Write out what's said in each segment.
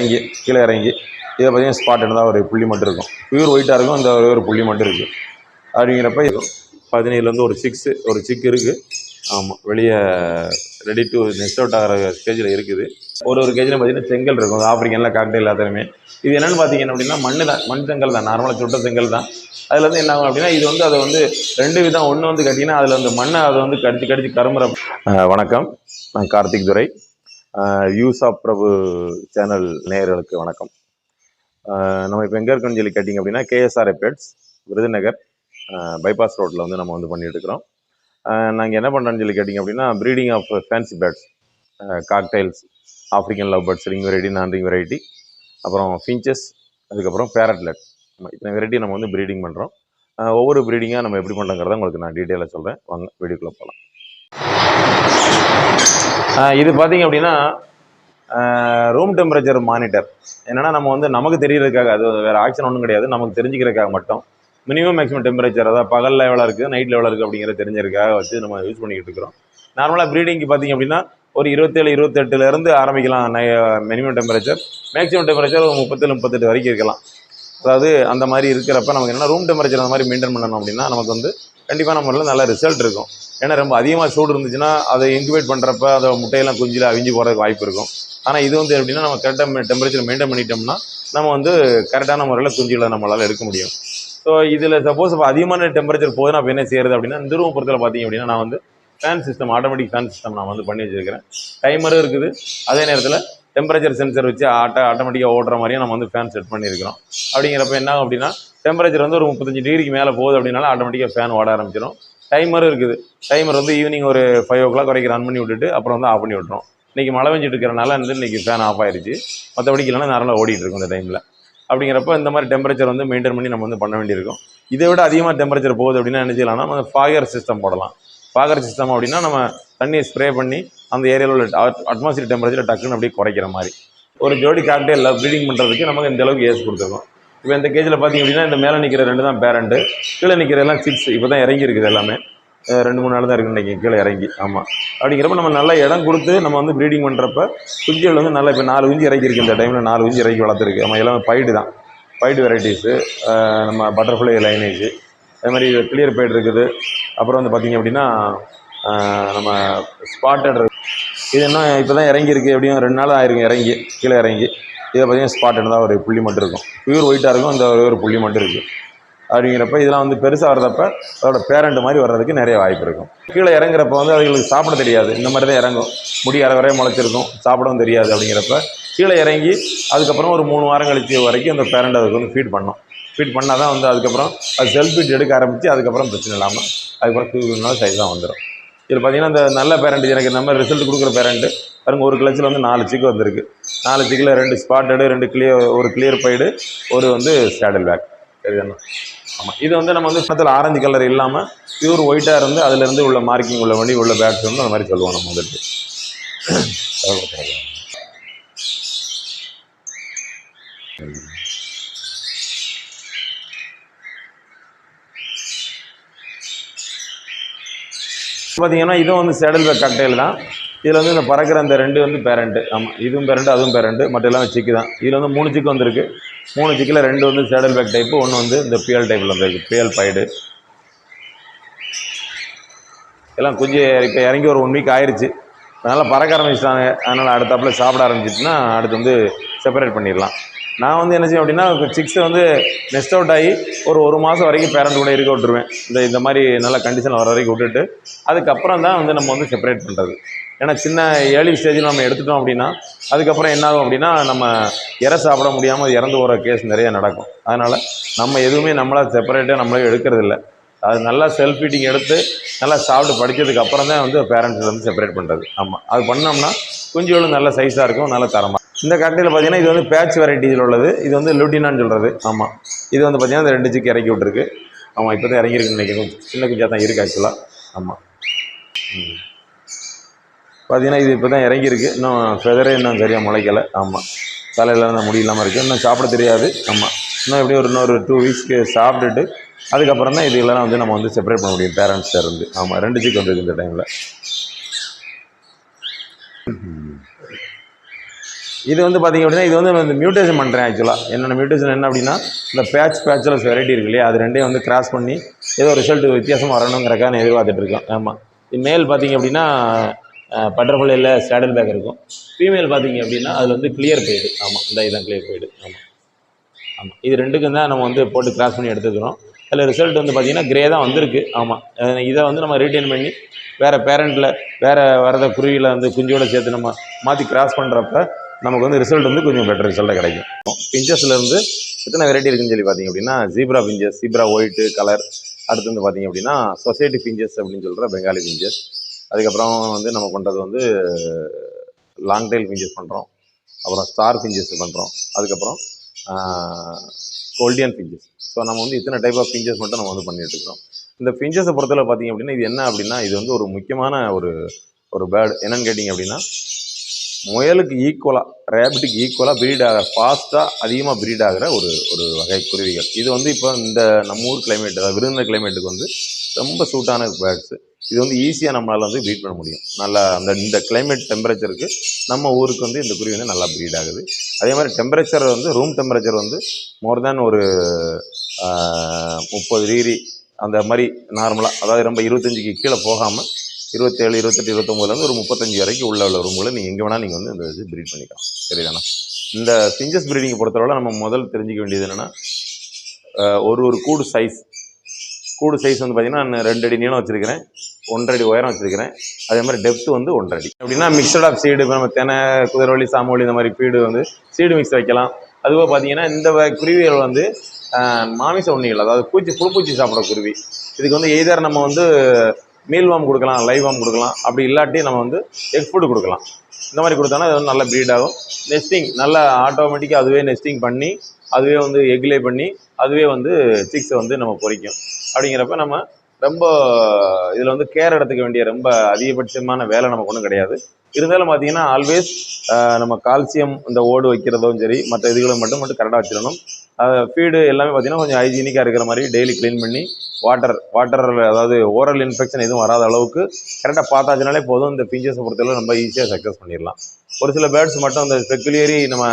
இறங்கி கீழே இறங்கி இதை பார்த்தீங்கன்னா ஸ்பாட் இருந்தால் ஒரு புள்ளி மட்டும் இருக்கும். பியூர் ஒயிட்டாக இருக்கும், இந்த ஒரு புள்ளி மட்டும் இருக்குது. அப்படிங்கிறப்ப 17 ஒரு சிக்கு இருக்குது. ஆமாம், வெளியே ரெடி டு நெக்ஸ்ட் அவுட் ஆகிற ஸ்டேஜில் இருக்குது. ஒரு கேஜில் பார்த்தீங்கன்னா செங்கல் இருக்கும், ஆப்பிரிக்கனில் காக்டெயில் எல்லாத்துலையுமே. இது என்னென்னு பார்த்தீங்கன்னா அப்படின்னா மண் செங்கல் தான், நார்மலாக சுட்ட செங்கல் தான். அதில் வந்து என்ன ஆகும் அப்படின்னா, இது வந்து அதை வந்து 2 விதம். ஒன்று வந்து கேட்டிங்கன்னா அதில் வந்து மண்ணை அதை வந்து கடிச்சு கருமுறை. வணக்கம், நான் கார்த்திக் துரை. யூஸ் ஆஃப் பிரபு சேனல் நேயர்களுக்கு வணக்கம். நம்ம இப்போ எங்கே இருக்குன்னு சொல்லி கேட்டிங்க அப்படின்னா, KSRA பெட்ஸ், விருதுநகர் பைபாஸ் ரோட்டில் வந்து நம்ம வந்து பண்ணிட்டு இருக்கிறோம். நாங்கள் என்ன பண்ணுறோன்னு சொல்லி கேட்டிங்க அப்படின்னா, breeding of fancy birds, cockatiels, African love birds, ring variety, non ring variety, அப்புறம் ஃபின்ச்சஸ், அதுக்கப்புறம் பேரட்லெட், இத்தனை வெரைட்டி நம்ம வந்து ப்ரீடிங் பண்ணுறோம். ஒவ்வொரு ப்ரீடிங்காக நம்ம எப்படி பண்ணுறோங்கிறத உங்களுக்கு நான் டீட்டெயிலாக சொல்கிறேன். வாங்க வீடியோக்குள்ளே போகலாம். இது பார்த்திங்க அப்படின்னா ரூம் டெம்பரேச்சர் மானிட்டர். என்னென்னா நம்ம வந்து நமக்கு தெரியறதுக்காக, அது வேறு ஆக்ஷன் ஒன்றும் கிடையாது, நமக்கு தெரிஞ்சுக்கிறதுக்காக மட்டும். மினிமம் மேக்ஸிமம் டெம்பரேச்சர், அதாவது பகலில் எவ்வளோ இருக்குது, நைட்டில் எவ்வளோ இருக்குது அப்படிங்கிற தெரிஞ்சதுக்காக வச்சு நம்ம யூஸ் பண்ணிக்கிட்டு இருக்கிறோம். நார்மலாக ப்ரீடிங்க்கு பார்த்திங்க அப்படின்னா ஒரு 27-28லேருந்து ஆரம்பிக்கலாம் மினிமம் டெம்பரேச்சர். மேக்ஸிமம் டெம்பரேச்சர் ஒரு 37-38 வரைக்கும் இருக்கலாம். அதாவது அந்த மாதிரி இருக்கிறப்ப நமக்கு என்ன ரூம் டெம்பரேச்சர் அந்த மாதிரி மெயின்டைன் பண்ணணும் அப்படின்னா நமக்கு வந்து கண்டிப்பாக நம்மளால் நல்ல ரிசல்ட் இருக்கும். ஏன்னா ரொம்ப அதிகமாக சூடு இருந்துச்சுன்னா அதை இன்குபேட் பண்ணுறப்ப அதை முட்டையெல்லாம் குஞ்சில் அவிஞ்சு போகிறதுக்கு வாய்ப்பு இருக்கும். ஆனால் இது வந்து எப்படின்னா நம்ம கரெக்டாக டெம்பரேச்சர் மெயின்டைன் பண்ணிட்டோம்னா நம்ம வந்து கரெக்டான முறையில் குஞ்சுகளை நம்மளால் எடுக்க முடியும். ஸோ இதில் சப்போஸ் இப்போ அதிகமான டெம்பரேச்சர் போதுன்னா அப்போ என்ன செய்யறது அப்படின்னா, இந்த ரூம் பொறுத்தவரை பார்த்திங்க அப்படின்னா நான் வந்து fan system, automatic fan system நான் வந்து பண்ணி வச்சுருக்கிறேன். டைமரும் இருக்குது, அதே நேரத்தில் டெம்பரேச்சர் சென்சர் வச்சு ஆட்டோமேட்டிக்காக ஓடுற மாதிரியும் நம்ம வந்து ஃபேன் செட் பண்ணியிருக்கிறோம். அப்படிங்கிறப்ப என்ன ஆகும் அப்படின்னா, டெம்பரேச்சர் வந்து ஒரு 35 டிகிரிக்கு மேலே போகுது அப்படின்னாலும் ஆட்டோமேட்டிக்காக ஃபேன் ஓட ஆரம்பிச்சிடும். டைமரும் இருக்குது. டைமர் வந்து ஈவினிங் ஒரு 5 o'clock வரைக்கும் ரன் பண்ணி விட்டுட்டு அப்புறம் வந்து ஆஃப் பண்ணி விட்டுரும். இன்றைக்கி மழை பெஞ்சிட்டு இருக்கிறனால வந்து இன்றைக்கி ஃபேன் ஆஃப் ஆயிடுச்சு. மற்றபடிக்கு இல்லைனா நார்மலாக ஓடிட்டு இருக்கும் இந்த டைமில். அப்படிங்கிறப்ப இந்த மாதிரி டெம்பரேச்சர் வந்து மெயின்டைன் பண்ணி நம்ம வந்து பண்ண வேண்டியிருக்கும். இதை விட அதிகமாக டெம்பரேச்சர் போகுது அப்படின்னா என்ன செய்யலாம்னா, நம்ம ஃபாகர் சிஸ்டம் போடலாம். ஃபாகர் சிஸ்டம் அப்படின்னா நம்ம தண்ணியை ஸ்ப்ரே பண்ணி அந்த ஏரியாவில் உள்ள அட்மாஸ்பியர் டெம்பரேச்சர் டக்குன்னு அப்படியே குறைக்கிற மாதிரி. ஒரு ஜோடி காக்டெயில் ப்ரீடிங் பண்ணுறதுக்கு நமக்கு இந்த அளவுக்கு ஏஸ் கொடுத்துருக்கோம். இப்போ இந்த கேஜில் பார்த்திங்க அப்படின்னா இந்த மேலே நிற்கிற 2 தான் பேரண்ட்டு, கீழே நிற்கிறதெல்லாம் 6. இப்போ தான் இறங்கி இருக்குது, எல்லாமே 2-3 நாள் தான் இருக்குது இன்றைக்கி கீழே இறங்கி. ஆமாம், அப்படிங்கிறப்ப நம்ம நல்லா இடம் கொடுத்து நம்ம வந்து ப்ரீடிங் பண்ணுறப்ப குஞ்சுகள் வந்து நல்லா இப்போ 4 குஞ்சு இறக்கிருக்கு. இந்த டைமில் 4 குஞ்சு இறக்கி வளர்த்துருக்கு. நம்ம எல்லாமே பைடு தான், பைடு வெரைட்டிஸு, நம்ம பட்டர்ஃப்ளை லைனேஜ், அதே மாதிரி கிளியர் பைடு இருக்குது. அப்புறம் வந்து பார்த்திங்க அப்படின்னா நம்ம ஸ்பாட்டட் இது இன்னும் இப்போ தான் இறங்கியிருக்கு. எப்படியும் 2 நாள் ஆயிருக்கும் இறங்கி கீழே இறங்கி. இதை பார்த்திங்கன்னா ஸ்பாட்டட் தான், ஒரு புள்ளி மட்டும் இருக்கும். பியூர் ஒயிட்டாக இருக்கும், இந்த ஒரு புள்ளி மட்டும் இருக்குது. அப்படிங்கிறப்ப இதெல்லாம் வந்து பெருசாக வர்றதப்ப அதோட பேரண்ட் மாதிரி வர்றதுக்கு நிறைய வாய்ப்பு இருக்கும். கீழே இறங்குறப்ப வந்து அதுங்களுக்கு சாப்பிட தெரியாது, இந்த மாதிரி தான் இறங்கும். முடி அரை வரைய முளைச்சிருக்கும், சாப்பிடவும் தெரியாது. அப்படிங்கிறப்ப கீழே இறங்கி அதுக்கப்புறம் ஒரு 3 வாரம் கழிச்சு வரைக்கும் அந்த பேரண்ட் அதுக்கு வந்து ஃபீட் பண்ணணும். ஃபீட் பண்ணால் தான் வந்து அதுக்கப்புறம் அது செல்ஃப் ஃபீட் எடுக்க ஆரம்பித்து அதுக்கப்புறம் பிரச்சனை இல்லாமல் அதுக்கப்புறம் 2 நாள் சைஸ் தான் வந்துடும். இதில் பார்த்திங்கன்னா இந்த நல்ல பேரண்ட், எனக்கு நம்ம ரிசல்ட் கொடுக்குற பேரண்ட்டு பாருங்கள், ஒரு கிளச்சில் வந்து 4 சிக்கு வந்திருக்கு. 4 சிக்கில் 2 ஸ்பாட்டடு, 2 கிளியர் பைடு, ஒரு வந்து சேடல் பேக். சரிதானே? ஆமாம், இது வந்து நம்ம வந்து பக்கத்தில் ஆரஞ்சு கலர் இல்லாமல் பியூர் ஒயிட்டாக இருந்து அதிலேருந்து உள்ள மார்க்கிங் உள்ள வண்டி உள்ள பேக்ஸ் வந்து அந்த மாதிரி சொல்லுவோம் நம்ம வந்துட்டு. பார்த்திங்கன்னா இதுவும் வந்து சேடல் பேக் காக்டெயில் தான். இதில் வந்து இந்த பறக்கிற அந்த 2 வந்து பேரண்ட்டு. ஆமாம், இதுவும் பேரண்ட்டு அதுவும் பேரண்ட்டு, மற்ற எல்லாமே சிக்கு தான். இதில் வந்து 3 சிக்கு வந்துருக்கு. 3 சிக்கில் 2 வந்து சேடல் பேக் டைப்பு, 1 வந்து இந்த பியல் டைப்பில் வந்துருக்கு, பியல் பைடு. எல்லாம் குஞ்சு இப்போ இறங்கி ஒரு 1 வீக் ஆயிடுச்சு. அதனால் பறக்க ஆரம்பிச்சிட்டாங்க. அதனால் அடுத்தாப்பில் சாப்பிட ஆரம்பிச்சிட்டுனா அடுத்து வந்து செப்பரேட் பண்ணிடலாம். நான் வந்து என்ன செய்வேன் அப்படின்னா, சிக்ஸை வந்து நெஸ்ட் அவுட் ஆகி ஒரு மாதம் வரைக்கும் பேரண்ட் கூட இருக்க விட்டுருவேன். இந்த மாதிரி நல்ல கண்டிஷன் வர வரைக்கும் விட்டுட்டு அதுக்கப்புறம் தான் வந்து நம்ம வந்து செப்பரேட் பண்ணுறது. ஏன்னா சின்ன ஏர்லி ஸ்டேஜில் நம்ம எடுத்துட்டோம் அப்படின்னா அதுக்கப்புறம் என்ன ஆகும் அப்படின்னா, நம்ம சாப்பிட முடியாமல் இறந்து போகிற கேஸ் நிறைய நடக்கும். அதனால் நம்ம எதுவுமே நம்மளால் செப்பரேட்டாக நம்மளே எடுக்கிறதில்ல. அது நல்லா செல்ஃப் ஃபீட்டிங் எடுத்து நல்லா சாப்பிட்டு படித்ததுக்கு அப்புறம் தான் வந்து பேரண்ட்ஸ் வந்து செப்பரேட் பண்ணுறது. ஆமாம், அது பண்ணோம்னா குஞ்சுகளும் நல்ல சைஸாக இருக்கும், நல்ல தரமாக. இந்த காக்டெயில் பார்த்திங்கன்னா இது வந்து பேட்ச் வெரைட்டியில் உள்ளது. இது வந்து லூட்டினான்னு சொல்கிறது. ஆமாம், இது வந்து பார்த்திங்கன்னா இந்த 2 சிக்கு இறக்கி விட்டுருக்கு. ஆமாம், இப்போ தான் இறங்கியிருக்குன்னு நினைக்கிறேன், சின்ன குஞ்சாக தான் இருக்குது ஆக்சுவலாக. ஆமாம், பார்த்திங்கன்னா இது இப்போ தான் இறங்கியிருக்கு. இன்னும் ஃபெதரே இன்னும் சரியாக முளைக்கலை. ஆமாம், தலையில் அந்த முடி இல்லாமல் இருக்குது, இன்னும் சாப்பிட தெரியாது. ஆமாம், இன்னும் எப்படியும் இன்னொரு 2 வீக்ஸ்க்கு சாப்பிட்டுட்டு அதுக்கப்புறம் தான் இதுலாம் வந்து நம்ம வந்து செப்பரேட் பண்ண முடியும் பேரண்ட்ஸ்ட இருந்து. ஆமாம், 2 சிக்கு வந்துருக்கு இந்த டைமில். இது வந்து பார்த்திங்க அப்படின்னா இது வந்து இந்த மியூட்டேஷன் பண்ணுறேன் ஆக்சுவலாக. என்னோடய மியூட்டேஷன் என்ன அப்படின்னா இந்த பேட்ச்லஸ் வெரைட்டி இருக்கு இல்லையா, அது ரெண்டையும் வந்து கிராஸ் பண்ணி ஏதோ ரிசல்ட் வித்தியாசமாக வரணுங்கிறக்காக நான் எதிர்பார்த்துட்டு இருக்கேன். ஆமாம். மேல் பார்த்திங்க அப்படின்னா பட்டர்ஃப்ளைல சேடல் பேக் இருக்கும். ஃபீமேல் பார்த்திங்க அப்படின்னா அதில் வந்து கிளியர் பெய்டு. ஆமாம், இந்த இதான் கிளியர் பெய்டு. ஆமாம் ஆமாம், இது ரெண்டுக்கும் தான் நம்ம வந்து போட்டு கிராஸ் பண்ணி எடுத்துக்கிறோம். அதில் ரிசல்ட் வந்து பார்த்திங்கன்னா கிரே தான் வந்திருக்கு. ஆமாம், இதை வந்து நம்ம ரீட்டைன் பண்ணி வேறு பேரண்ட்டில் வேறு வரத குருவியில் வந்து குஞ்சோடு சேர்த்து நம்ம மாற்றி கிராஸ் பண்ணுறப்ப நமக்கு வந்து ரிசல்ட் வந்து கொஞ்சம் பெட்டர் ரிசல்ட்டாக கிடைக்கும். பிஞ்சஸ்லேருந்து எத்தனை வெரைட்டி இருக்குன்னு சொல்லி பார்த்திங்க அப்படின்னா zebra finches, zebra white colour, அடுத்து வந்து பார்த்திங்க அப்படின்னா சொசைட்டி பிஞ்சஸ் அப்படின்னு சொல்கிற பெங்காலி பிஞ்சஸ், அதுக்கப்புறம் வந்து நம்ம பண்ணுறது வந்து லாங் டைல் பிஞ்சஸ் பண்ணுறோம், அப்புறம் ஸ்டார் பிஞ்சஸ் பண்ணுறோம், அதுக்கப்புறம் கோல்டியன் பிஞ்சஸ். ஸோ நம்ம வந்து இத்தனை டைப் ஆஃப் பிஞ்சஸ் மட்டும் நம்ம வந்து பண்ணிட்டு இருக்கிறோம். இந்த பிஞ்சஸை பொறுத்தவரை பார்த்திங்க அப்படின்னா இது என்ன அப்படின்னா இது வந்து ஒரு முக்கியமான ஒரு பேர்டு. என்னென்னு கேட்டிங்க அப்படின்னா முயலுக்கு ஈக்குவலாக, ரேபிட்டுக்கு ஈக்குவலாக ப்ரீட் ஆகிற, ஃபாஸ்ட்டாக அதிகமாக ப்ரீட் ஆகிற ஒரு வகை குருவிகள். இது வந்து இப்போ இந்த நம்ம ஊர் கிளைமேட், அதாவது விருதுநகர் கிளைமேட்டுக்கு வந்து ரொம்ப சூட்டான பேர்ட்ஸு. இது வந்து ஈஸியாக நம்மளால் வந்து ப்ரீட் பண்ண முடியும். நல்லா இந்த கிளைமேட் டெம்பரேச்சருக்கு நம்ம ஊருக்கு வந்து இந்த குருவி வந்து நல்லா ப்ரீட் ஆகுது. அதே மாதிரி டெம்பரேச்சர் வந்து ரூம் டெம்பரேச்சர் வந்து மோர் தேன் ஒரு 30 டிகிரி அந்த மாதிரி நார்மலாக, அதாவது ரொம்ப 25க்கு கீழே போகாமல் 27, 28, 29 ஒரு 35 வரைக்கும் உள்ள ரூம்களை நீங்கள் எங்கே வேணால் நீங்கள் வந்து இந்த இது ப்ரீட் பண்ணிக்கலாம். சரிதானா? இந்த பிஞ்சஸ் ப்ரீடிங் பொறுத்தவரை நம்ம முதல் தெரிஞ்சிக்க வேண்டியது என்னென்னா ஒரு கூடு சைஸ் வந்து பார்த்திங்கன்னா நான் 2 அடி நீளம் வச்சுருக்கிறேன், 1.5 அடி உயரம் வச்சுருக்கிறேன். அதே மாதிரி டெப்த்து வந்து 1.5 அடி. அப்படின்னா மிக்சட் ஆஃப் சீடு, இப்போ நம்ம தெனை, குதிரவள்ளி, சாமவள்ளி இந்த மாதிரி ஃபீடு வந்து சீடு மிக்ஸ் வைக்கலாம். அதுபோக பார்த்திங்கன்னா இந்த குருவிகள் வந்து மாமிச உண்ணிகள், அதாவது புழுப்பூச்சி சாப்பிட்ற குருவி. இதுக்கு வந்து எய்தர் நம்ம வந்து மீல் வார்ம் கொடுக்கலாம், லைவ் வார்ம் கொடுக்கலாம், அப்படி இல்லாட்டி நம்ம வந்து எக் ஃபுட்டு கொடுக்கலாம். இந்த மாதிரி கொடுத்தோன்னா அது வந்து நல்லா ப்ரீட் ஆகும். நெஸ்டிங் நல்லா ஆட்டோமேட்டிக்காக அதுவே நெஸ்டிங் பண்ணி அதுவே வந்து எக்லே பண்ணி அதுவே வந்து சிக்ஸை வந்து நம்ம பொறிக்கும். அப்படிங்கிறப்ப நம்ம ரொம்ப இதில் வந்து கேர் எடுத்துக்க வேண்டிய ரொம்ப அதிகபட்சமான வேலை நமக்கு ஒன்றும் கிடையாது. இருந்தாலும் பார்த்திங்கன்னா ஆல்வேஸ் நம்ம கால்சியம் இந்த ஓடு வைக்கிறதும் சரி மற்ற இதுகளை மட்டும் கரெக்டாக வச்சிடணும். ஃபீடு எல்லாமே பார்த்திங்கன்னா கொஞ்சம் ஹைஜீனிக்காக இருக்கிற மாதிரி டெய்லி க்ளீன் பண்ணி வாட்டர் அதாவது ஓரல் இன்ஃபெக்ஷன் எதுவும் வராத அளவுக்கு கரெக்டாக பார்த்தாச்சுனாலே போதும். இந்த பிஞ்சஸை பொறுத்தவரை ரொம்ப ஈஸியாக சக்ஸஸ் பண்ணிடலாம். ஒரு சில பேர்ட்ஸ் மட்டும் அந்த பெக்குலியரி நம்ம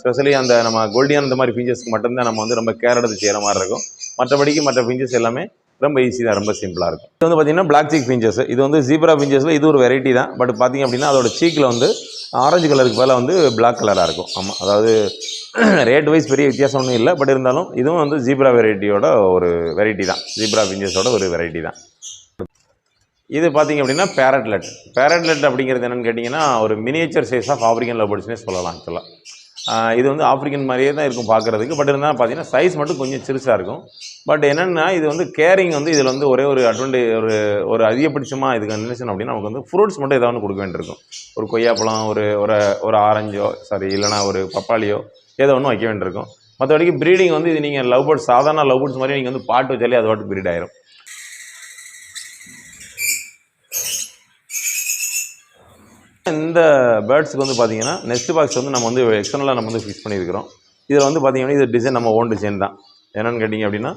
ஸ்பெஷலி அந்த நம்ம கோல்டியன் இந்த மாதிரி பிஞ்சஸ்க்கு மட்டும்தான் நம்ம வந்து ரொம்ப கேர் எடுத்து செய்கிற மாதிரி இருக்கும். மற்றபடிக்கு மற்ற பிஞ்சஸ் எல்லாமே ரொம்ப ஈஸி தான், ரொம்ப சிம்பிளாக இருக்கும். இது வந்து பார்த்திங்கன்னா பிளாக் சீக் பிஞ்சஸ். இது வந்து ஜீப்ரா பிஞ்சஸில் இது ஒரு வெரைட்டி தான். பட் பார்த்திங்க அப்படின்னா அதோட சீக்கில் வந்து ஆரஞ்சு கலருக்கு பதிலாக வந்து பிளாக் கலராக இருக்கும். ஆமாம், அதாவது ரேட் வைஸ் பெரிய வித்தியாசம் ஒன்றும் இல்லை. பட் இருந்தாலும் இதுவும் வந்து ஜீப்ரா வெரைட்டியோட ஒரு வெரைட்டி தான், ஜீப்ரா பிஞ்சஸோட ஒரு வெரைட்டி தான். இது பார்த்திங்க அப்படின்னா பேரட்லெட் அப்படிங்கிறது என்னென்னு கேட்டிங்கன்னா ஒரு miniature size of African love பேர்ட்ஸ்னே சொல்லலாம். ஆக்சுவலாக இது வந்து ஆஃப்ரிக்கன் மாதிரியே தான் இருக்கும் பார்க்குறதுக்கு. பட் இருந்தாலும் பார்த்திங்கன்னா சைஸ் மட்டும் கொஞ்சம் சிறுசாக இருக்கும். பட் என்னென்னா இது வந்து கேரிங் வந்து இதில் வந்து ஒரே ஒரு அட்வான்டேஜ், ஒரு அதிகபட்சமாக இதுக்கு நினைச்சோம் அப்படின்னா நமக்கு வந்து ஃப்ரூட்ஸ் மட்டும் ஏதாவது கொடுக்க வேண்டியிருக்கும். ஒரு கொய்யாப்பழம், ஒரு ஆரஞ்சோ இல்லைனா ஒரு பப்பாளியோ ஏதோ ஒன்று வைக்க வேண்டியிருக்கும். மற்றபடிக்கு ப்ரீடிங் வந்து இது நீங்கள் லவ் பேர்ட்ஸ், சாதாரண லவ் பேர்ட்ஸ் மாதிரி நீங்கள் வந்து பாட்டு வச்சாலே அது பாட்டு ப்ரீட் ஆயிரும். இந்த பேர்ட்ஸுக்கு வந்து பார்த்திங்கன்னா நெஸ்ட் பாக்ஸ் வந்து நம்ம வந்து எக்ஸ்டர்னலாக நம்ம வந்து ஃபிக்ஸ் பண்ணியிருக்கிறோம். இதில் வந்து பார்த்திங்கன்னா இது டிசைன் நம்ம ஓன் டிசைன் தான். என்னென்னு கேட்டிங்க அப்படின்னா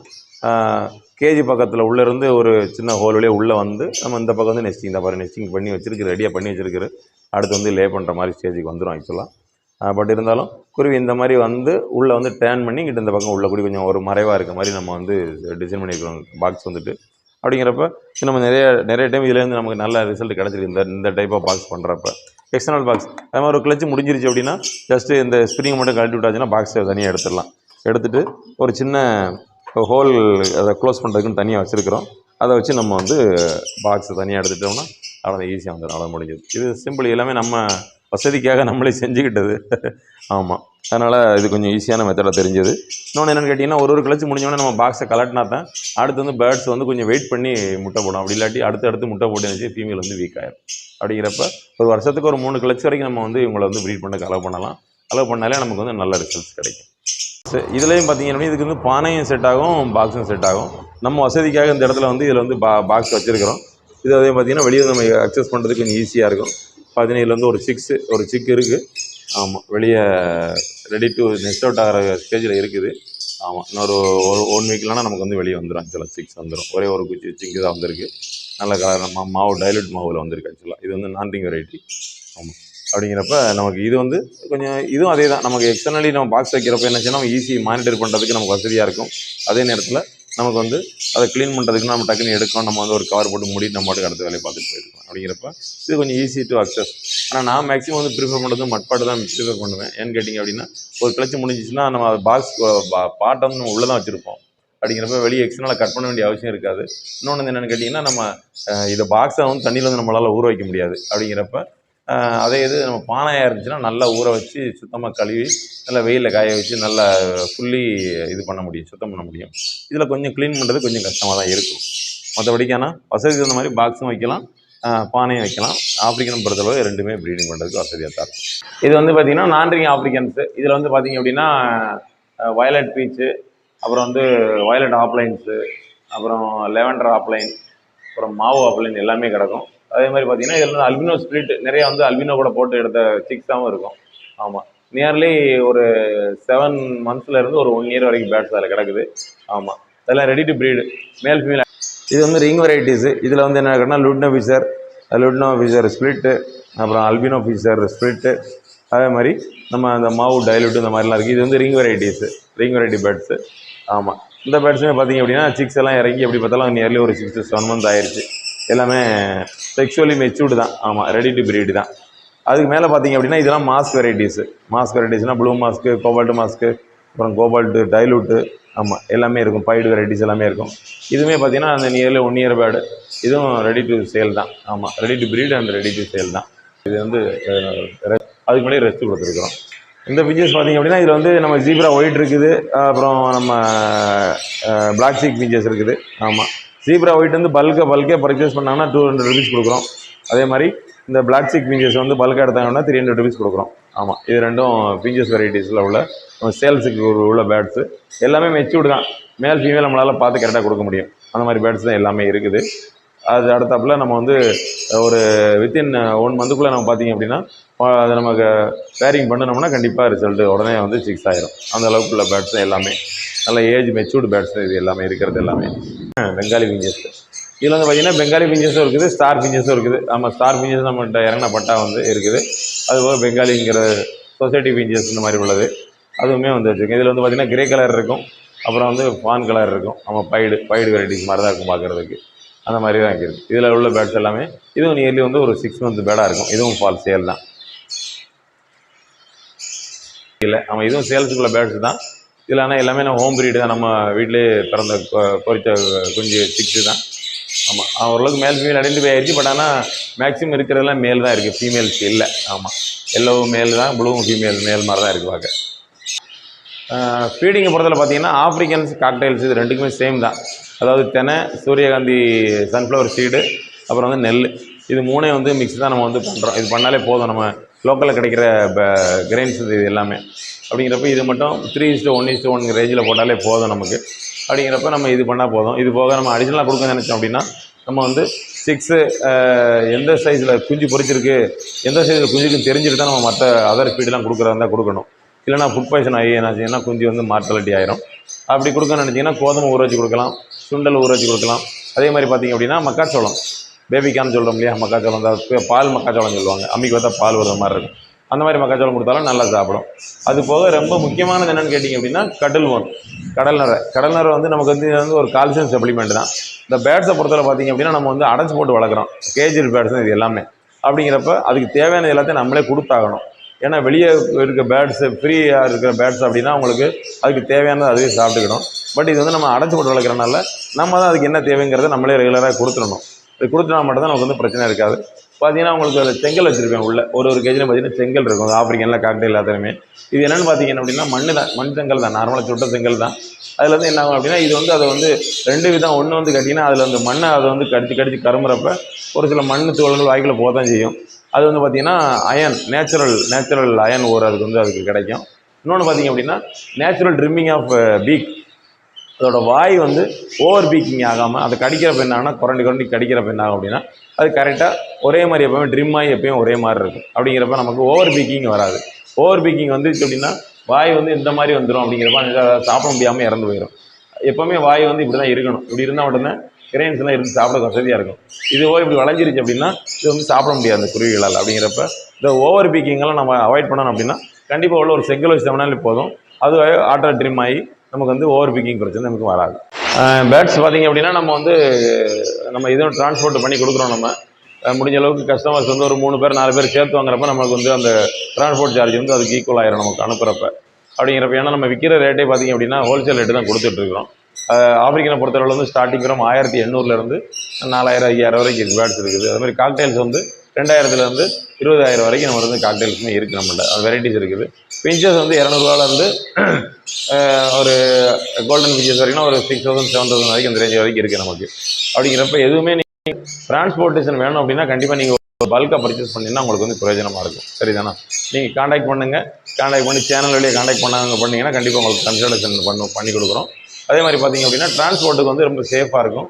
கேஜி பக்கத்தில் உள்ளேருந்து ஒரு சின்ன ஹோல் வழியாக உள்ளே வந்து நம்ம இந்த பக்கம் வந்து நெஸ்டிங் பண்ணி வச்சுருக்கு, ரெடியாக பண்ணி வச்சுருக்கு. அடுத்து வந்து லே பண்ணுற மாதிரி ஸ்டேஜுக்கு வந்துடும் ஆக்சுவலாக. பட் இருந்தாலும் குருவி இந்த மாதிரி வந்து உள்ளே வந்து டேர்ன் பண்ணி கிட்ட இந்த பக்கம் உள்ள கூடி கொஞ்சம் ஒரு மறைவாக இருக்க மாதிரி நம்ம வந்து டிசைன் பண்ணியிருக்கிறோம் பாக்ஸ் வந்துட்டு. அப்படிங்கிறப்ப நம்ம நிறைய டைம் இதுலேருந்து நமக்கு நல்ல ரிசல்ட் கிடச்சிருக்கு இந்த டைப் ஆஃப் பாக்ஸ் பண்ணுறப்ப. எக்ஸ்டர்னல் பாக்ஸ் அது மாதிரி ஒரு கிளச்சு முடிஞ்சிருச்சு அப்படின்னா ஜஸ்ட்டு இந்த ஸ்ப்ரிங் மட்டும் கழட்டி விட்டாச்சுன்னா பாக்ஸை தனியாக எடுத்துகிட்டு ஒரு சின்ன ஹோல் அதை க்ளோஸ் பண்ணுறதுக்குன்னு தனியாக வச்சுருக்கிறோம். அதை வச்சு நம்ம வந்து பாக்ஸை தனியாக எடுத்துட்டோம்னா அவ்வளோ ஈஸியாக வந்துடும், அவ்வளோ முடிஞ்சது. இது சிம்பிள், எல்லாமே நம்ம வசதிக்காக நம்மளே செஞ்சுக்கிட்டது. ஆமாம், அதனால் இது கொஞ்சம் ஈஸியான மெத்தடாக தெரிஞ்சது. இன்னொன்று என்னென்னு கேட்டிங்கன்னா ஒரு கிளச்சு முடிஞ்சோடனே நம்ம பாக்ஸை கலட்டினா தான் அடுத்து வந்து பேர்ட்ஸ் வந்து கொஞ்சம் வெயிட் பண்ணி முட்டை போடும். அப்படி இல்லாட்டி அடுத்து முட்டை போட்டு வச்சு ஃபீமேல் வந்து வீக் ஆகிடும். அப்படிங்கிறப்ப ஒரு வருஷத்துக்கு ஒரு 3 கிளச்சு வரைக்கும் நம்ம வந்து இவங்களை வந்து ப்ரீட் பண்ண அலோவ் பண்ணாலே நமக்கு வந்து நல்ல ரிசல்ட்ஸ் கிடைக்கும். இதுலேயும் பார்த்தீங்கன்னா இதுக்கு வந்து பானையும் செட் ஆகும், பாக்ஸும் செட் ஆகும். நம்ம வசதிக்காக இந்த இடத்துல வந்து இதில் வந்து பாக்ஸ் வச்சுருக்கிறோம். இது அதே பார்த்திங்கன்னா வெளியே நம்ம அக்சஸ் பண்ணுறதுக்கு கொஞ்சம் ஈஸியாக இருக்கும். பார்த்தீங்கன்னா இதில் வந்து ஒரு சிக் இருக்குது. ஆமாம், வெளியே ரெடி டு நெஸ்ட் அவுட் ஆகிற ஸ்டேஜில் இருக்குது. ஆமாம், இன்னொரு 1 வீக்லனா நமக்கு வந்து வெளியே வந்துடும். ஆக்சுவலாக சிக்ஸ் வந்துடும். ஒரே ஒரு குச்சி சிக்கு தான் வந்திருக்கு. நல்ல கலர் மாவு டைலூட் மாவில் வந்திருக்கு. ஆக்சுவலாக இது வந்து நான்ரிங் வெரைட்டி. ஆமாம், அப்படிங்கிறப்ப நமக்கு இது வந்து கொஞ்சம் இதுவும் அதே தான். நமக்கு எக்ஸ்டர்னலி நம்ம பாக்ஸ் வைக்கிறப்ப என்னச்சுன்னா நம்ம ஈஸி மானிட்டர் பண்ணுறதுக்கு நமக்கு வசதியாக இருக்கும். அதே நேரத்தில் நமக்கு வந்து அதை க்ளீன் பண்ணுறதுக்கு நம்ம டக்குன்னு எடுக்கும், நம்ம வந்து ஒரு கவர் போட்டு மூடி நம்ம மட்டும் அடுத்த வேலையை பார்த்துட்டு போயிருக்கோம். அப்படிங்கிறப்ப இது கொஞ்சம் ஈஸி டு அக்சஸ். ஆனால் நான் மேக்ஸிமம் வந்து ப்ரிஃபர் பண்ணுறது மட்பாட்டு தான் ப்ரிஃபர் பண்ணுவேன். ஏன்னு கேட்டிங்க அப்படின்னா ஒரு கிளச்சு முடிஞ்சிச்சுன்னா நம்ம பாக்ஸ் பாட்டை வந்து நம்ம உள்ளே தான் வச்சுருப்போம். அப்படிங்கிறப்ப வெளியே எக்ஸ்டர்னலாக கட் பண்ண வேண்டிய அவசியம் இருக்காது. இன்னொன்று என்னென்னு கேட்டிங்கன்னா நம்ம இதை பாக்ஸை வந்து தண்ணியில் வந்து நம்மளால் ஊற வைக்க முடியாது. அப்படிங்கிறப்ப அதே இது நம்ம பானையாக இருந்துச்சுன்னா நல்லா ஊற வச்சு சுத்தமாக கழுவி நல்லா வெயிலில் காய வச்சு நல்லா ஃபுல்லி இது பண்ண முடியும், சுத்தம் பண்ண முடியும். இதில் கொஞ்சம் க்ளீன் பண்ணுறது கொஞ்சம் கஷ்டமாக தான் இருக்கும். மற்றபடிக்கான வசதி தகுந்த மாதிரி பாக்ஸும் வைக்கலாம், பானையும் வைக்கலாம். ஆப்ரிக்கன் பொறுத்தளவு ரெண்டுமே ப்ரீடிங் பண்ணுறதுக்கு வசதியாக தான் இருக்கும். இது வந்து பார்த்திங்கன்னா நான்ரிங் ஆப்ரிக்கன்ஸு. இதில் வந்து பார்த்திங்க அப்படின்னா வயலட் பீச்சு, அப்புறம் வந்து வயலட் ஆப்லைன்ஸு, அப்புறம் லெவண்டர் ஆப்லைன், அப்புறம் மாவு ஆப்லைன் எல்லாமே கிடக்கும். அதே மாதிரி பார்த்தீங்கன்னா இதில் வந்து அல்பினோ ஸ்பிளிட் நிறையா வந்து அல்பினோ கூட போட்டு எடுத்த சிக்ஸாகவும் இருக்கும். ஆமாம், நியர்லி ஒரு 7 monthsலேருந்து ஒரு 1 year வரைக்கும் பேட்ஸ் அதில் கிடக்குது. ஆமாம், அதெல்லாம் ready to breed, male female. இது வந்து ரிங் வெரைட்டிஸு. இதில் வந்து என்ன இருக்குன்னா லுட்னோ ஃபிஷர் ஸ்பிளிட்டு, அப்புறம் அல்பினோ ஃபிஷர் ஸ்பிளிட்டு, அதே மாதிரி நம்ம அந்த மாவு டைலூட்டு இந்த மாதிரிலாம் இருக்குது. இது வந்து ரிங் வெரைட்டி பேட்ஸு. ஆமாம், இந்த பேட்ஸுமே பார்த்திங்க அப்படின்னா சிக்ஸ் எல்லாம் இறங்கி எப்படி பார்த்தாலும் நியர்லி ஒரு 6 to 7 months ஆயிடுச்சு. எல்லாமே செக்ஷுவலி மெச்சூர்டு தான். ஆமாம், ரெடி டு ப்ரீடு தான். அதுக்கு மேலே பார்த்திங்க அப்படின்னா இதெல்லாம் மாஸ்க் வெரைட்டிஸ்னால் ப்ளூ மாஸ்க்கு, கோபால்ட் மாஸ்க்கு, அப்புறம் கோபால்ட்டு டைலூட்டு, ஆமாம் எல்லாமே இருக்கும். பைடு வெரைட்டிஸ் எல்லாமே இருக்கும். இதுவுமே பார்த்திங்கன்னா அந்த நியர்லி 1 year பேர்டு. இதுவும் ரெடி டு சேல் தான். ஆமாம், ready to breed and ready to sale தான். இது வந்து அதுக்கு முன்னாடி ரெஸ்ட் கொடுத்துருக்குறோம். இந்த ஃபிஞ்சஸ் பார்த்திங்க அப்படின்னா இதில் வந்து நம்ம ஜீப்ரா ஒயிட் இருக்குது, அப்புறம் நம்ம பிளாக் சீக் ஃபிஞ்சஸ் இருக்குது. ஆமாம், ஜீப்ரா ஒயிட் வந்து பல்கே பர்ச்சேஸ் பண்ணாங்கன்னா 200 rupees கொடுக்குறோம். அதே மாதிரி இந்த பிளாக் சீக் ஃபிஞ்சஸ் வந்து பல்காக எடுத்தாங்கன்னா 300 rupees கொடுக்குறோம். ஆமாம், இது ரெண்டும் ஃபிஞ்சஸ் வெரைட்டிஸில் உள்ள சேல்ஸுக்கு உள்ள பேட்ஸு. எல்லாமே மெச்சூர்டு தான். மேல் ஃபீமேல் நம்மளால் பார்த்து கரெக்டாக கொடுக்க முடியும். அந்த மாதிரி பேட்ஸ் தான் எல்லாமே இருக்குது. அது அடுத்தாப்பில் நம்ம வந்து ஒரு வித்தின் 1 monthக்குள்ளே நம்ம பார்த்திங்க அப்படின்னா அதை நமக்கு பேரிங் பண்ணினோம்னா கண்டிப்பாக ரிசல்ட்டு உடனே வந்து 6 ஆயிரும். அந்த அளவுக்கு உள்ள பேட்ஸ் தான் எல்லாமே. நல்ல ஏஜ் மெச்சூர்டு பேட்ஸ் இது எல்லாமே இருக்கிறது எல்லாமே. பெங்காலி ஃபிஞ்சஸ். இதில் வந்து பார்த்திங்கன்னா பெங்காலி ஃபிஞ்சஸும் இருக்குது, ஸ்டார் ஃபிஞ்சஸும் இருக்குது. ஆமாம், ஸ்டார் ஃபிஞ்சஸ் நம்மகிட்ட இறங்கின பட்டா வந்து இருக்குது. அதுபோக பெங்காலிங்கிற சொசைட்டி ஃபிஞ்சஸ் இந்த மாதிரி உள்ளது அதுவுமே வந்து வச்சுருக்கோம். இதில் வந்து பார்த்திங்கன்னா கிரே கலர் இருக்கும், அப்புறம் வந்து பான் கலர் இருக்கும். ஆமாம், பைடு வெரைட்டிஸ் மாதிரி தான் இருக்கும் பார்க்குறதுக்கு. அந்த மாதிரி தான் இருக்குது. இதில் உள்ள பேட்ஸ் எல்லாமே இதுவும் நியர்லி வந்து ஒரு 6 month பேடாக இருக்கும். இதுவும் ஃபால் சேல் தான். இல்லை, ஆமாம், இதுவும் சேல்ஸுக்குள்ள பேட்ஸ் தான். இதில் ஆனால் எல்லாமே நம்ம ஹோம் ப்ரீடு தான். நம்ம வீட்டிலே பிறந்த பொறிச்ச குஞ்சு சிக்ஸு தான். ஆமாம், ஓரளவுக்கு மேல் ஃபீமேல் ஐடென்டிஃபை ஆகிடுச்சு. பட் ஆனால் மேக்ஸிமம் இருக்கிறதெல்லாம் மேல் தான் இருக்குது, ஃபீமேல்ஸ் இல்லை. ஆமாம், எல்லோவும் மேல் தான், ப்ளூவும் மேல் மாதிரி தான் இருக்குது பார்க்க. ஃபீடிங்கை பொறுத்தவரை பார்த்தீங்கன்னா ஆப்ரிக்கன்ஸ், காக்டைல்ஸ் இது ரெண்டுக்குமே சேம் தான். அதாவது தெனை, சூரியகாந்தி, சன்ஃப்ளவர் சீடு, அப்புறம் வந்து நெல், இது மூணே வந்து மிக்ஸ் தான் நம்ம வந்து பண்ணுறோம். இது பண்ணாலே போதும். நம்ம லோக்கலில் கிடைக்கிற கிரெயின்ஸ் இது எல்லாமே. அப்படிங்கிறப்ப இது மட்டும் 3:1:1 ரேஞ்சில் போட்டாலே போதும் நமக்கு. அப்படிங்கிறப்ப நம்ம இது பண்ணால் போதும். இது போக நம்ம அடிஷ்னலாக கொடுக்க நினச்சோம் அப்படின்னா நம்ம வந்து 6 எந்த சைஸில் குஞ்சு பொறிச்சிருக்கு, எந்த சைஸில் குஞ்சுக்கு தெரிஞ்சுட்டு தான் நம்ம மற்ற அதர் ஃபீடெலாம் கொடுக்குறதா இருந்தால் கொடுக்கணும். இல்லைனா ஃபுட் பாய்சன் ஆகி என்னாச்சுன்னா குஞ்சு வந்து மார்டாலிட்டி ஆயிரும். அப்படி கொடுக்க நினச்சிங்கன்னா கோதுமை ஊற வச்சு கொடுக்கலாம், சுண்டல் ஊற வச்சு கொடுக்கலாம். அதே மாதிரி பார்த்திங்க அப்படின்னா மக்காச்சோளம், பேபிக்கான்னு சொல்கிறோம் இல்லையா, மக்காச்சோளம் தான் பால் மக்காச்சோளம் சொல்லுவாங்க. அம்மிக்கு பார்த்தா பால் வர மாதிரி இருக்கும். அந்த மாதிரி மக்காச்சோளம் கொடுத்தாலும் நல்லா சாப்பிடும். அது போக ரொம்ப முக்கியமானது என்னென்னு கேட்டிங்க அப்படின்னா கடல் நரை வந்து நமக்கு வந்து ஒரு கால்சியம் சப்ளிமெண்ட் தான். இந்த பேட்ஸை பொறுத்தவரை பார்த்திங்க அப்படின்னா நம்ம வந்து அடைச்சி போட்டு வளர்க்குறோம். கேஜி பேட்ஸ் தான் இது எல்லாமே. அப்படிங்கிறப்ப அதுக்கு தேவையான எல்லாத்தையும் நம்மளே கொடுத்தாகணும். ஏன்னா வெளியே இருக்க பேட்ஸு, ஃப்ரீயாக இருக்கிற பேட்ஸ் அப்படின்னா அவங்களுக்கு அதுக்கு தேவையானது அதுவே சாப்பிட்டுக்கணும். பட் இது வந்து நம்ம அடைச்சி போட்டு வளர்க்குறனால நம்ம தான் அதுக்கு என்ன தேவைங்கிறத நம்மளே ரெகுலராக கொடுத்துடணும். இது கொடுத்துனா மட்டும் தான் நமக்கு வந்து பிரச்சனை இருக்காது. பார்த்தீங்கன்னா உங்களுக்கு அதில் செங்கல் வச்சுருப்பேன் உள்ள ஒரு கேஜிலும் பார்த்தீங்கன்னா செங்கல் இருக்கும். ஆப்ரிக்கனில் காக்டைல் எல்லாத்தையுமே இது என்னென்னு பார்த்தீங்கன்னா அப்படின்னா மண் செங்கல் தான், நார்மலாக சுட்ட செங்கல் தான். அதில் வந்து என்ன ஆகும் அப்படின்னா இது வந்து அதை வந்து 2 விதம். ஒன்று வந்து கட்டிங்கன்னா அதில் வந்து மண்ணை அதை வந்து கடிச்சு கரும்புறப்ப ஒரு சில மண் துகள்கள் வாய்க்குள்ள போக தான் செய்யும். அது வந்து பார்த்திங்கன்னா அயன், நேச்சுரல் அயன் ஓர் அதுக்கு கிடைக்கும். இன்னொன்று பார்த்திங்க அப்படின்னா நேச்சுரல் ட்ரிம்மிங் ஆஃப் பீக். அதோட வாய் வந்து ஓவர் பீக்கிங் ஆகாமல் அதை கடிக்கிறப்ப என்ன ஆகுனா குரண்டி கடிக்கிறப்ப என்ன ஆகும் அப்படின்னா அது கரெக்டாக ஒரே மாதிரி எப்போயுமே ட்ரிம் ஆகி எப்பயும் ஒரே மாதிரி இருக்கும். அப்படிங்கிறப்ப நமக்கு ஓவர் பீக்கிங் வராது. ஓவர் பீக்கிங் வந்துச்சு அப்படின்னா வாய் வந்து இந்த மாதிரி வந்துடும். அப்படிங்கிறப்ப சாப்பிட முடியாமல் இறந்து போயிடும். எப்போவுமே வாய் வந்து இப்படி தான் இருக்கணும். இப்படி இருந்தால் மட்டும்தான் கிரெயின்ஸ்லாம் இருந்து சாப்பிட வசதியாக இருக்கும். இதுவோ இப்படி வளைஞ்சிருச்சு அப்படின்னா இது வந்து சாப்பிட முடியாது அந்த குருவிகளால். அப்படிங்கிறப்ப இந்த ஓவர் பீக்கிங்கெல்லாம் நம்ம அவாய்ட் பண்ணணும் அப்படின்னா கண்டிப்பாக உள்ள ஒரு செங்கல் வச்சு தவணாலே போதும். அதுவே ஆட்டோ ட்ரிம் ஆகி நமக்கு வந்து ஓவர் பீக்கிங் பிரச்சனை நமக்கு வராது. பேர்ட்ஸ் பார்த்திங்க அப்படின்னா நம்ம வந்து நம்ம இதுவும் டிரான்ஸ்போர்ட் பண்ணி கொடுக்குறோம். நம்ம முடிஞ்ச அளவுக்கு கஸ்டமர்ஸ் வந்து ஒரு 3 பேர் 4 பேர் சேர்த்து வாங்குறப்ப நமக்கு வந்து அந்த டிரான்ஸ்போர்ட் சார்ஜ் வந்து அதுக்கு ஈக்குவல் ஆயிரும் நமக்கு அனுப்புகிறப்ப. அப்படிங்கிறப்ப ஏன்னா நம்ம விற்கிற ரேட்டே பார்த்திங்க அப்படின்னா ஹோல்சேல் ரேட்டு தான் கொடுத்துட்ருக்குறோம். ஆப்பிரிக்கனை பொறுத்தளவில் வந்து ஸ்டார்டிங் வரும் 1800 4000 5000 வரைக்கும் இருக்குது பேர்ட்ஸ் இருக்குது. அதுமாதிரி காக்டைல்ஸ் வந்து 2000 20,000 வரைக்கும் நம்ம வந்து காக்டைல்ஸுமே இருக்குது நம்மள்ட்ட. அது வெரைட்டிஸ் இருக்குது. பிஞ்சஸ் வந்து 200 ஒரு கோல்டன் பிஞ்சஸ் வரைக்கும் ஒரு 6000 7000 வரைக்கும் அந்த ரேஞ்ச் வரைக்கும் இருக்குது நமக்கு. அப்படிங்கிறப்ப எதுவுமே டிரான்ஸ்போர்ட்டேஷன் வேணும் அப்படின்னா கண்டிப்பாக நீங்கள் ஒரு பல்காக பர்ச்சேஸ் பண்ணிங்கன்னா உங்களுக்கு வந்து பிரயோஜனமாக இருக்கும். சரிதானா? நீங்கள் காண்டாக்ட் பண்ணுங்கள். காண்டாக்ட் பண்ணி சேனல் வழியாக காண்டாக்ட் பண்ணிங்கன்னா கண்டிப்பாக உங்களுக்கு கன்சல்டேஷன் பண்ணி கொடுக்குறோம். அதே மாதிரி பார்த்தீங்க அப்படின்னா டிரான்ஸ்போர்ட்டுக்கு வந்து ரொம்ப சேஃபாக இருக்கும்.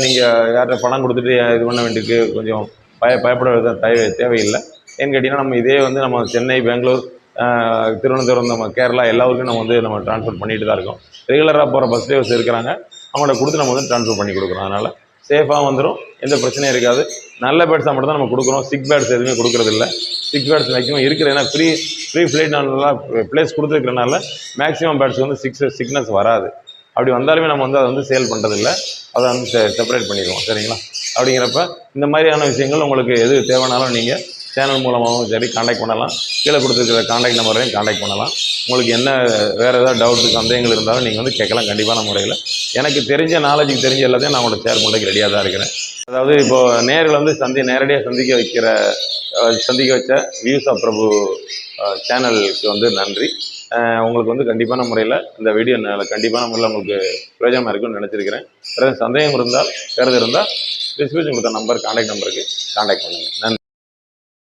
நீங்கள் யார்கிட்ட பணம் கொடுத்துட்டு இது பண்ண வேண்டியதுக்கு கொஞ்சம் பயப்பட தேவையில்லை. ஏன்னு கேட்டிங்கன்னா நம்ம இதே வந்து நம்ம சென்னை, பெங்களூர், திருவனந்தபுரம், நம்ம கேரளா எல்லாருக்கும் நம்ம வந்து நம்ம டிரான்ஸ்போர்ட் பண்ணிட்டு தான் இருக்கோம். ரெகுலராக போகிற பஸ் டிரைவர்ஸ் இருக்கிறாங்க. அவங்கள்ட்ட கொடுத்து நம்ம வந்து டிரான்ஸ்போர்ட் பண்ணி கொடுக்குறோம். அதனால் சேஃபாக வந்துடும், எந்த பிரச்சனையும் இருக்காது. நல்ல பேர்ட்ஸாக மட்டும் தான் நம்ம கொடுக்குறோம். சிக் பேர்ட்ஸ் எதுவுமே கொடுக்குறதில்ல. சிக் பேர்ட்ஸ் மேக்ஸிமம் இருக்குது. ஏன்னா ஃப்ரீ ஃப்ளைட் நல்லா பிளேஸ் கொடுத்துருக்கிறனால மேக்ஸிமம் பேர்ட்ஸ் வந்து சிக்னஸ் வராது. அப்படி வந்தாலுமே நம்ம வந்து அதை வந்து சேல் பண்ணுறதில்ல. அதை வந்து செப்பரேட் பண்ணிடுவோம். சரிங்களா? அப்படிங்கிறப்ப இந்த மாதிரியான விஷயங்கள் உங்களுக்கு எது தேவைனாலும் நீங்கள் சேனல் மூலமாகவும் சரி காண்டாக்ட் பண்ணலாம். கீழே கொடுத்துருக்கிற காண்டாக்ட் நம்பரையும் காண்டாக்ட் பண்ணலாம். உங்களுக்கு என்ன வேறு ஏதாவது டவுட்டு சந்தேகங்கள் இருந்தாலும் நீங்கள் வந்து கேட்கலாம் கண்டிப்பான முறையில். எனக்கு தெரிஞ்ச நாலேஜுக்கு தெரிஞ்ச எல்லாத்தையும் நான் உங்களோட ஷேர் பண்ணுறதுக்கு ரெடியாக தான் இருக்கிறேன். அதாவது இப்போது நேரில் வந்து நேரடியாக சந்திக்க வச்ச வியூஸ் ஆஃப் பிரபு சேனலுக்கு வந்து நன்றி. உங்களுக்கு வந்து கண்டிப்பான முறையில் இந்த வீடியோ கண்டிப்பான முறையில் உங்களுக்கு பிரயோஜனமாக இருக்குன்னு நினச்சிருக்கிறேன். வேறு சந்தேகம் இருந்தால் கருது இருந்தால் டிஸ்கிரிப்ஷன் கொடுத்த காண்டாக்ட் நம்பருக்கு காண்டாக்ட் பண்ணுங்கள். நன்றி.